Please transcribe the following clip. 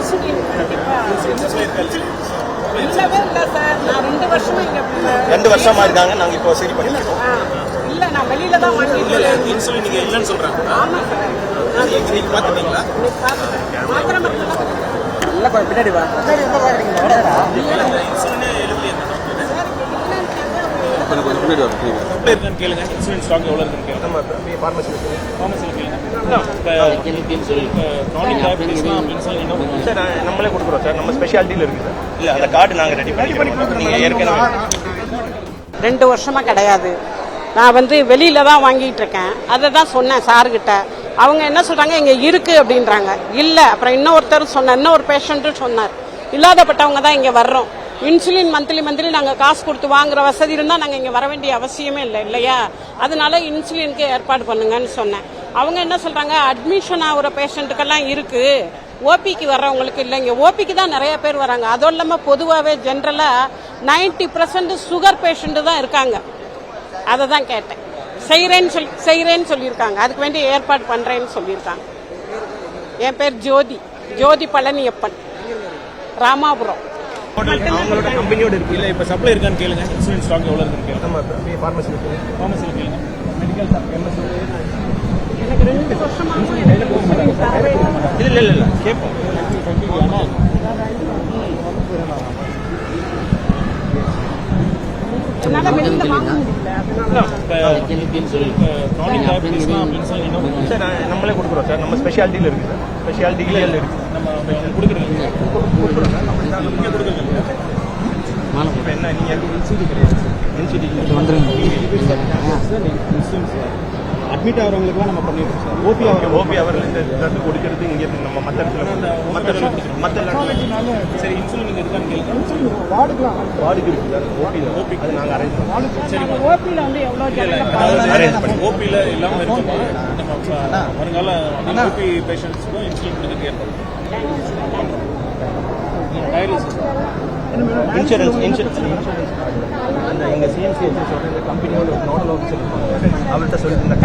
Insulin இல்லவே இல்லை sir. நான் 2 வருஷமா இங்க 2 வருஷமா இருக்காங்க. நாங்க இப்போ சரி பண்ணிருக்கோம். இல்ல நான் வெளியில தான் வாங்கிட்டேன். இன்சுலின் நீங்க இல்லன்னு சொல்றாங்க. ஆமா சார். நீங்க பாத்துட்டீங்களா? மாத்திரை மருந்து இல்ல பின்னாடி வா. பின்னாடி எங்க பாக்குறீங்க? இன்சுலின் எழுதி கொஞ்சம் பின்னாடி வா. இருக்குன்னு கேளுங்க. இன்சுலின் ஸ்டாக் எவ்வளவு இருக்குன்னு கேளுங்க. நம்ம ஃபார்மசில கேளுங்க. க்ரானிக் டயபிட்டிஸ்னா இன்சுலின் சார் நம்மளே கொடுக்குறோம் சார். நம்ம ஸ்பெஷாலிட்டியில இருக்கு சார். இல்ல அந்த கார்டு நாங்க ரெடி பண்ணி கொடுக்குறோம். நீங்க ஏற்கனவே 2 வருஷமா கிடையாது. நான் வெளியில தான் வாங்கிட்டு இருக்கேன். அதை தான் சொன்னேன் சார்கிட்ட. அவங்க என்ன சொல்றாங்க, இங்க இருக்கு அப்படின்றாங்க. இல்ல அப்புறம் இன்னொருத்தர் சொன்னார், இன்னொரு பேஷண்ட்டும் சொன்னார், இல்லாதப்பட்டவங்க தான் இங்க வர்றோம். இன்சுலின் மந்த்லி நாங்க காசு கொடுத்து வாங்குற வசதி இருந்தா நாங்க இங்க வர வேண்டிய அவசியமே இல்லை இல்லையா? அதனால இன்சுலினுக்கு ஏற்பாடு பண்ணுங்கன்னு சொன்னேன். அவங்க என்ன சொல்றாங்க, அட்மிஷன் ஆகுற பேஷண்ட்டுக்கெல்லாம் இருக்கு, ஓபிக்கு வர்றவங்களுக்கு இல்லை. இங்க ஓபிக்கு தான் நிறைய பேர் வராங்க. அதுவும் இல்லாம பொதுவாகவே ஜென்ரலா 90% சுகர் பேஷண்ட் தான் இருக்காங்க. அதை தான் கேட்டேன். செய்யறேன்னு சொல்லியிருக்காங்க. அதுக்கு வேண்டி ஏற்பாடு பண்றேன்னு சொல்லியிருக்காங்க. என் பேர் ஜோதி பழனியப்பன், ராமாபுரம். அவங்களோட கம்பெனியோட இருக்கு. இல்ல இப்ப சப்ளை இருக்கான்னு கேளுங்க. இன்சுலின் ஸ்டாக் எவ்வளவு இருக்குன்னு கேளுங்க. நம்ம ஃபார்மசில கேளுங்க. மெடிக்கல் ஷாப் எம்எஸ் எனக்கு 2 வருஷமா இல்ல கேட்போம். என்னால வெளியில வாங்க முடியல. க்ரானிக் டயபிட்டிஸ்னா இன்சுலின் சார் நம்மளே கொடுக்குறோம் சார். நம்ம ஸ்பெஷாலிட்டியில இருக்கு சார். ஸ்பெஷாலிட்டியில இருக்கு. நம்ம கொடுக்குறோம். இப்போ என்ன நீங்க அட்மிட் ஆகிறவங்களுக்குலாம் நம்ம பண்ணிடுறோம் சார். ஓபி அவர்கள் இந்த ட்ரக் கொடுக்கறது இங்கே நம்ம மற்ற சரி இன்சுலின் இருக்கான்னு கேட்குறோம். வார்டுக்கு இருக்கு சார். ஓபி அது நாங்கள் அரேஞ்ச் பண்ணுவோம். சரி ஓபியில் எவ்வளோ அரேஞ்ச் பண்ணி ஓபியில் இல்லாமல் இருக்கும். நம்ம வருங்கால ஓபி பேஷண்ட்ஸுக்கும் இன்சுலின் கொடுக்கறதுக்கு ஏற்படும். இன்சூரன்ஸ் அந்த எங்கள் சிஎம்சி சொல்கிற கம்பெனியோட நோடல் ஆஃபீஸர் அவர்கிட்ட சொல்லி இந்த